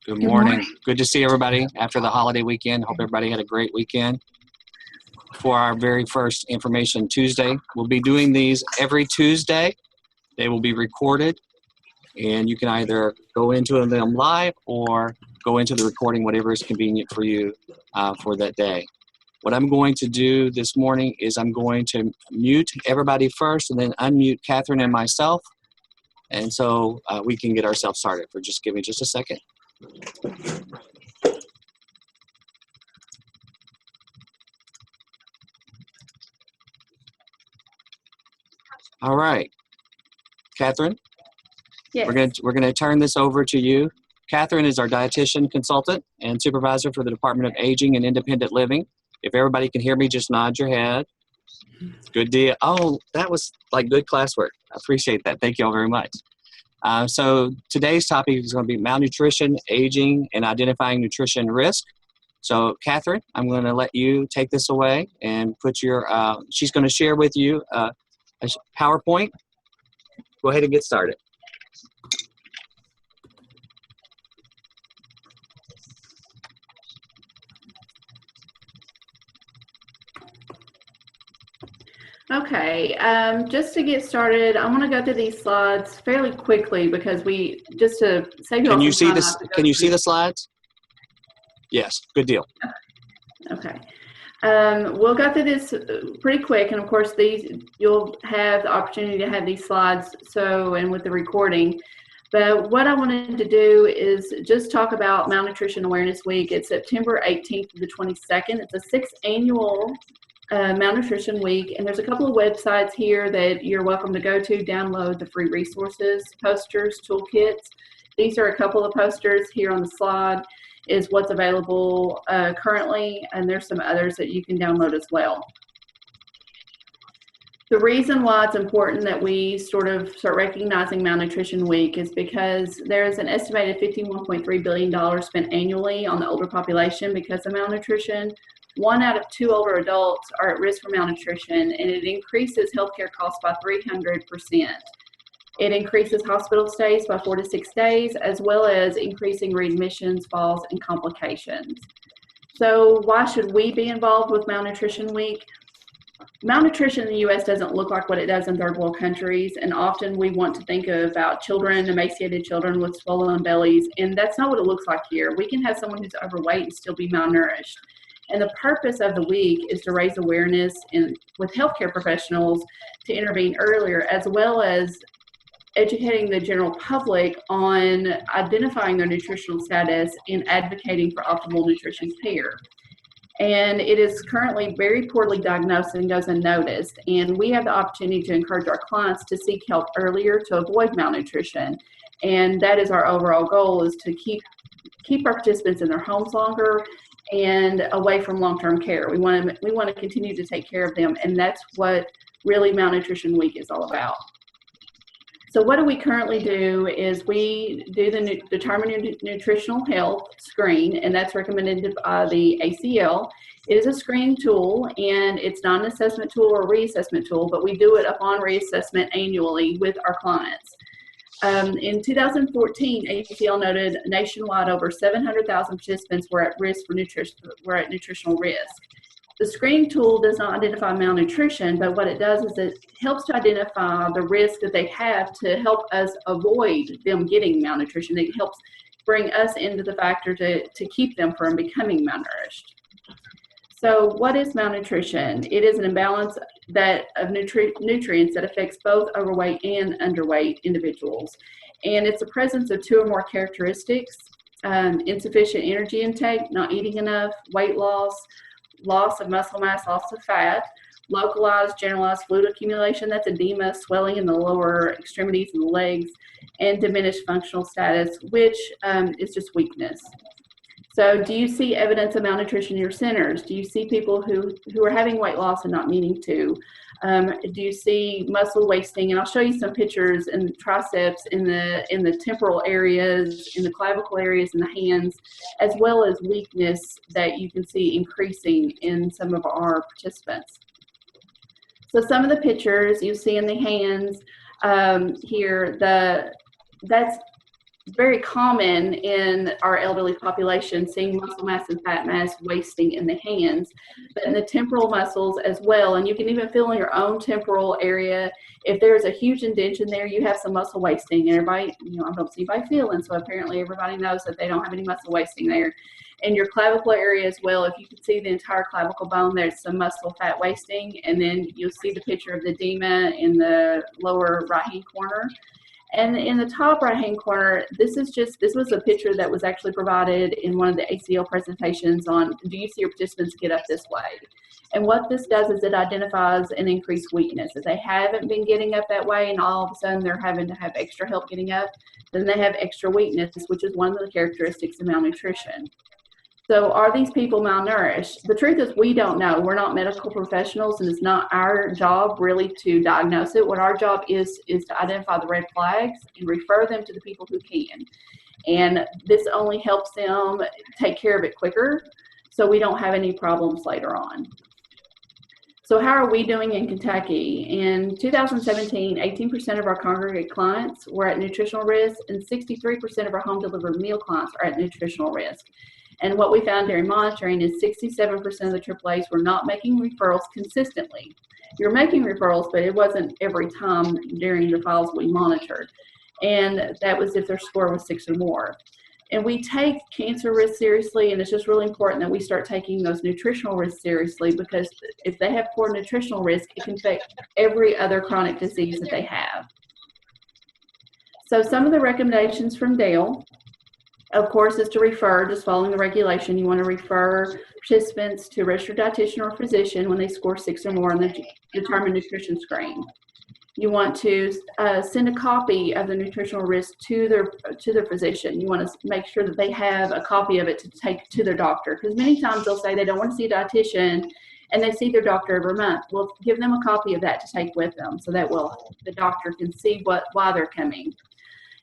Good morning. Good to see everybody after the holiday weekend. Hope everybody had a great weekend. For our very first Information Tuesday, we'll be doing these every Tuesday. They will be recorded, and you can either go into them live or go into the recording, whatever is convenient for you for that day. What I'm going to do this morning is I'm going to mute everybody first and then unmute Catherine and myself, and so we can get ourselves started. Give me just a second. All right, Catherine. Yes. We're gonna turn this over to you. Catherine is our dietitian consultant and supervisor for the Department of Aging and Independent Living. If everybody can hear me, just nod your head. Good deal. Oh, that was like good classwork. I appreciate that. Thank you all very much. So today's topic is going to be malnutrition, aging, and identifying nutrition risk. So Catherine, I'm going to let you take this away and put your, she's going to share with you a PowerPoint. Go ahead and get started. Okay, just to get started, I want to go through these slides fairly quickly because just to save you all some time. Can you see the slides? Yes, good deal. Okay. We'll go through this pretty quick, and of course you'll have the opportunity to have these slides and with the recording. But what I wanted to do is just talk about Malnutrition Awareness Week. It's September 18th to the 22nd. It's a 6th annual Malnutrition Week, and there's a couple of websites here that you're welcome to go to, download the free resources, posters, toolkits. These are a couple of posters here on the slide is what's available currently, and there's some others that you can download as well. The reason why it's important that we sort of start recognizing Malnutrition Week is because there's an estimated $51.3 billion spent annually on the older population because of malnutrition. 1 out of 2 older adults are at risk for malnutrition, and it increases healthcare costs by 300%. It increases hospital stays by 4 to 6 days, as well as increasing readmissions, falls, and complications. So why should we be involved with Malnutrition Week? Malnutrition in the U.S. doesn't look like what it does in third world countries, and often we want to think about children, emaciated children with swollen bellies, and that's not what it looks like here. We can have someone who's overweight and still be malnourished. And the purpose of the week is to raise awareness with healthcare professionals to intervene earlier, as well as educating the general public on identifying their nutritional status and advocating for optimal nutrition care. And it is currently very poorly diagnosed and goes unnoticed. And we have the opportunity to encourage our clients to seek help earlier to avoid malnutrition. And that is our overall goal, is to keep our participants in their homes longer and away from long-term care. We want to continue to take care of them, and that's what really Malnutrition Week is all about. So what do we currently do is we do the Determine Nutritional Health screen, and that's recommended by the ACL. It is a screening tool, and it's not an assessment tool or reassessment tool, but we do it upon reassessment annually with our clients. In 2014, ACL noted nationwide over 700,000 participants were at nutritional risk. The screening tool does not identify malnutrition, but what it does is it helps to identify the risk that they have to help us avoid them getting malnutrition. It helps bring us into the factor to keep them from becoming malnourished. So what is malnutrition? It is an imbalance of nutrients that affects both overweight and underweight individuals. And it's the presence of 2 or more characteristics: insufficient energy intake, not eating enough, weight loss, loss of muscle mass, loss of fat, localized generalized fluid accumulation, that's edema, swelling in the lower extremities and the legs, and diminished functional status, which is just weakness. So do you see evidence of malnutrition in your centers? Do you see people who are having weight loss and not meaning to? Do you see muscle wasting? And I'll show you some pictures in the triceps, in the temporal areas, in the clavicle areas, in the hands, as well as weakness that you can see increasing in some of our participants. So some of the pictures you see in the hands here, that's very common in our elderly population, seeing muscle mass and fat mass wasting in the hands, but in the temporal muscles as well. And you can even feel in your own temporal area, if there's a huge indentation there, you have some muscle wasting. And everybody, I don't see anybody feeling, so apparently everybody knows that they don't have any muscle wasting there. And your clavicle area as well, if you can see the entire clavicle bone, there's some muscle fat wasting. And then you'll see the picture of the edema in the lower right-hand corner. And in the top right-hand corner, this was a picture that was actually provided in one of the ACL presentations on, do you see your participants get up this way? And what this does is it identifies an increased weakness. If they haven't been getting up that way and all of a sudden they're having to have extra help getting up, then they have extra weakness, which is one of the characteristics of malnutrition. So are these people malnourished? The truth is we don't know. We're not medical professionals, and it's not our job really to diagnose it. What our job is to identify the red flags and refer them to the people who can. And this only helps them take care of it quicker so we don't have any problems later on. So how are we doing in Kentucky? In 2017, 18% of our congregate clients were at nutritional risk, and 63% of our home delivered meal clients are at nutritional risk. And what we found during monitoring is 67% of the AAAs were not making referrals consistently. You're making referrals, but it wasn't every time during the files we monitored. And that was if their score was 6 or more. And we take cancer risk seriously, and it's just really important that we start taking those nutritional risks seriously, because if they have poor nutritional risk, it can affect every other chronic disease that they have. So some of the recommendations from Dale, of course, is to refer, just following the regulation. You want to refer participants to a registered dietitian or physician when they score 6 or more on the determined nutrition screen. You want to send a copy of the nutritional risk to their physician. You want to make sure that they have a copy of it to take to their doctor, because many times they'll say they don't want to see a dietitian and they see their doctor every month. Well, give them a copy of that to take with them, so that the doctor can see why they're coming.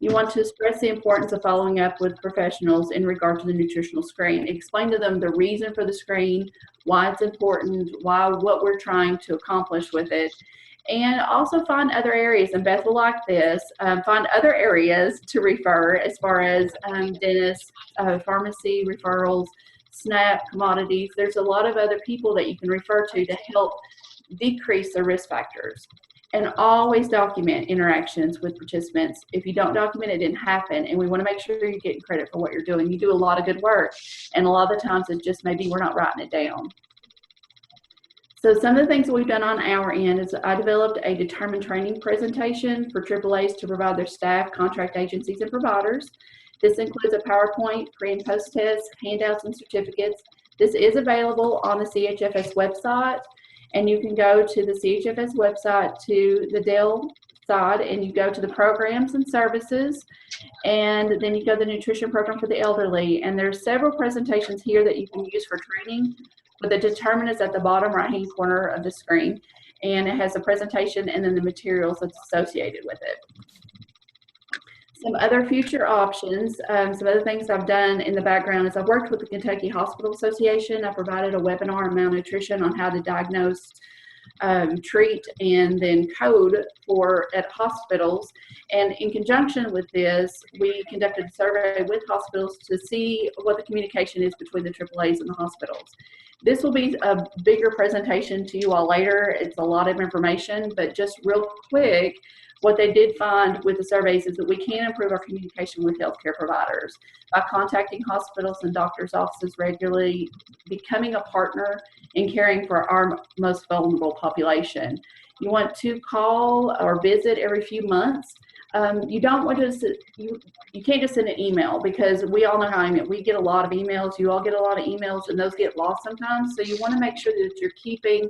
You want to stress the importance of following up with professionals in regard to the nutritional screen. Explain to them the reason for the screen, why it's important, what we're trying to accomplish with it. And also find other areas, and Beth will like this, find other areas to refer as far as dentists, pharmacy referrals, SNAP, commodities. There's a lot of other people that you can refer to help decrease the risk factors. And always document interactions with participants. If you don't document, it didn't happen. And we want to make sure you're getting credit for what you're doing. You do a lot of good work, and a lot of the times it's just maybe we're not writing it down. So some of the things that we've done on our end is I developed a determined training presentation for AAAs to provide their staff, contract agencies, and providers. This includes a PowerPoint, pre and post test, handouts, and certificates. This is available on the CHFS website. And you can go to the CHFS website, to the Dell side, and you go to the programs and services, and then you go to the nutrition program for the elderly. And there's several presentations here that you can use for training, but the determinant is at the bottom right-hand corner of the screen, and it has a presentation and then the materials that's associated with it. Some other future options, some other things I've done in the background is I've worked with the Kentucky Hospital Association. I provided a webinar on malnutrition on how to diagnose, treat, and then code at hospitals. And in conjunction with this, we conducted a survey with hospitals to see what the communication is between the AAAs and the hospitals. This will be a bigger presentation to you all later. It's a lot of information, but just real quick, what they did find with the surveys is that we can improve our communication with healthcare providers by contacting hospitals and doctors' offices regularly, becoming a partner in caring for our most vulnerable population. You want to call or visit every few months. You don't want to, you can't just send an email, because we all know how we get a lot of emails. You all get a lot of emails, and those get lost sometimes. So you want to make sure that you're keeping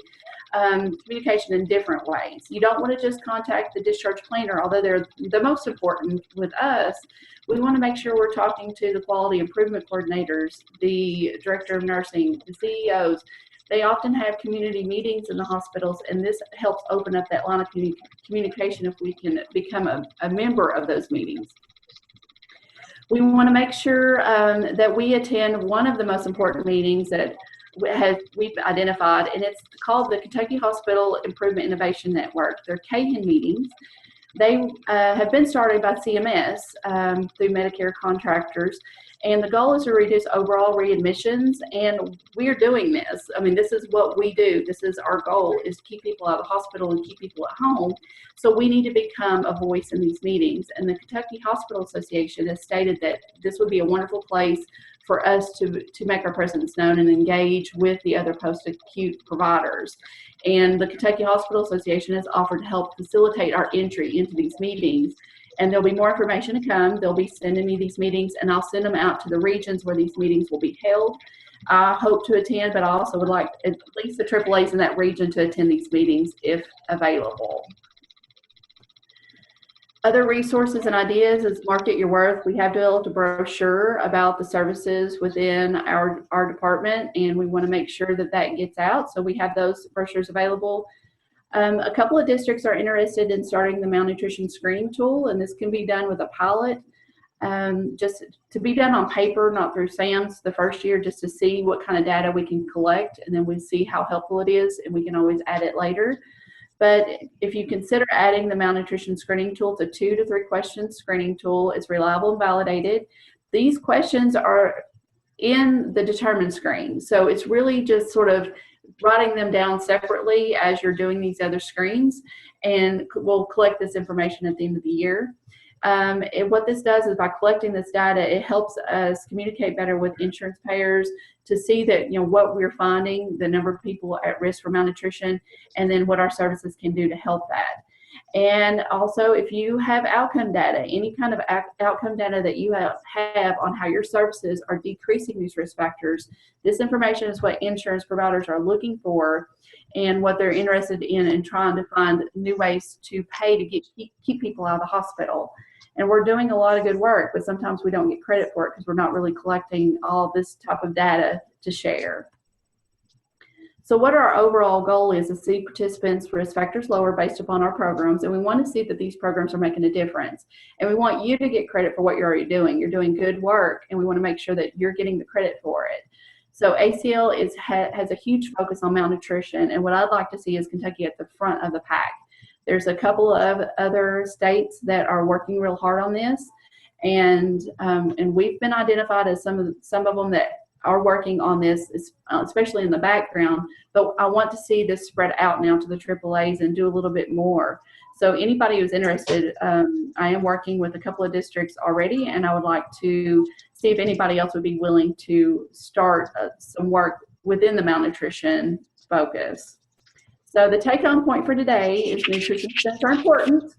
communication in different ways. You don't want to just contact the discharge planner, although they're the most important with us. We want to make sure we're talking to the quality improvement coordinators, the director of nursing, the CEOs. They often have community meetings in the hospitals, and this helps open up that line of communication if we can become a member of those meetings. We want to make sure that we attend one of the most important meetings that we've identified, and it's called the Kentucky Hospital Improvement Innovation Network. They're KHIN meetings. They have been started by CMS through Medicare contractors. And the goal is to reduce overall readmissions, and we're doing this. I mean, this is what we do. This is our goal, is to keep people out of the hospital and keep people at home. So we need to become a voice in these meetings. And the Kentucky Hospital Association has stated that this would be a wonderful place for us to make our presence known and engage with the other post-acute providers. And the Kentucky Hospital Association has offered to help facilitate our entry into these meetings. And there'll be more information to come. They'll be sending me these meetings, and I'll send them out to the regions where these meetings will be held. I hope to attend, but I also would like at least the AAAs in that region to attend these meetings if available. Other resources and ideas is Market Your Worth. We have developed a brochure about the services within our department, and we want to make sure that that gets out. So we have those brochures available. A couple of districts are interested in starting the malnutrition screening tool, and this can be done with a pilot, just to be done on paper, not through SAMS the first year, just to see what kind of data we can collect, and then we see how helpful it is, and we can always add it later. But if you consider adding the malnutrition screening tool, it's a 2 to 3 question screening tool. It's reliable and validated. These questions are in the determined screen, so it's really just sort of writing them down separately as you're doing these other screens, and we'll collect this information at the end of the year. And what this does is, by collecting this data, it helps us communicate better with insurance payers to see that, you know, what we're finding, the number of people at risk for malnutrition, and then what our services can do to help that. And also, if you have outcome data, any kind of outcome data that you have on how your services are decreasing these risk factors, this information is what insurance providers are looking for and what they're interested in trying to find new ways to pay to keep people out of the hospital. And we're doing a lot of good work, but sometimes we don't get credit for it because we're not really collecting all this type of data to share. So what our overall goal is to see participants' risk factors lower based upon our programs, and we want to see that these programs are making a difference. And we want you to get credit for what you're already doing. You're doing good work, and we want to make sure that you're getting the credit for it. So ACL has a huge focus on malnutrition, and what I'd like to see is Kentucky at the front of the pack. There's a couple of other states that are working real hard on this, and we've been identified as some of them that are working on this, especially in the background, but I want to see this spread out now to the AAAs and do a little bit more. So anybody who's interested, I am working with a couple of districts already, and I would like to see if anybody else would be willing to start some work within the malnutrition focus. So the take-home point for today is nutrition steps are important,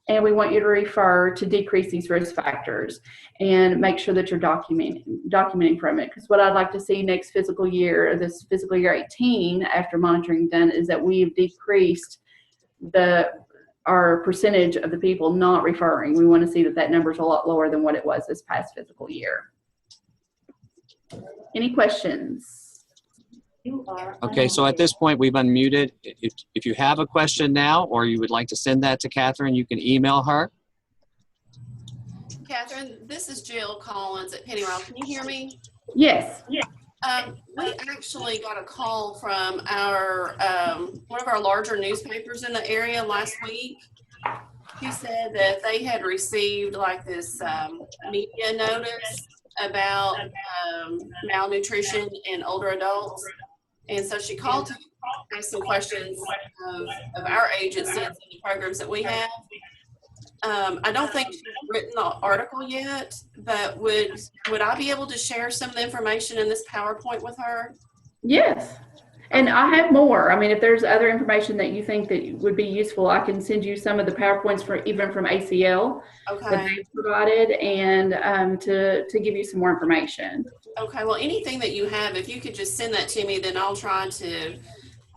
and we want you to refer to decrease these risk factors and make sure that you're documenting from it. Because what I'd like to see next fiscal year, this fiscal year 18, after monitoring done, is that we've decreased our percentage of the people not referring. We want to see that number is a lot lower than what it was this past fiscal year. Any questions? Okay, so at this point, we've unmuted. If you have a question now, or you would like to send that to Catherine, you can email her. Catherine, this is Jill Collins at Penny Rock. Can you hear me? Yes. We actually got a call from our one of our larger newspapers in the area last week. He said that they had received like this media notice about malnutrition in older adults. And so she called to ask some questions of our agency and the programs that we have. I don't think she's written the article yet, but would I be able to share some of the information in this PowerPoint with her? Yes. And I have more. I mean, if there's other information that you think that would be useful, I can send you some of the PowerPoints even from ACL that they've provided, and to give you some more information. Okay. Well, anything that you have, if you could just send that to me, then I'll try to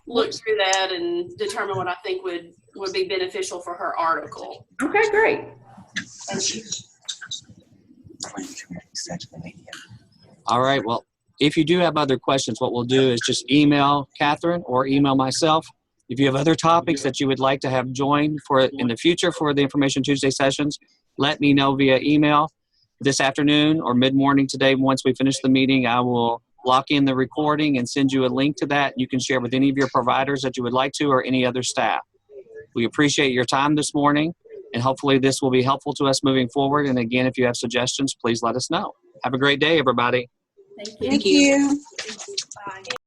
look through that and determine what I think would be beneficial for her article. Okay, great. Thank you. All right, well, if you do have other questions, what we'll do is just email Catherine or email myself. If you have other topics that you would like to have joined in the future for the Information Tuesday sessions, let me know via email this afternoon or mid-morning today. Once we finish the meeting, I will lock in the recording and send you a link to that. You can share with any of your providers that you would like to, or any other staff. We appreciate your time this morning, And hopefully this will be helpful to us moving forward. And again, if you have suggestions, please let us know. Have a great day, everybody. Thank you. Thank you. Bye.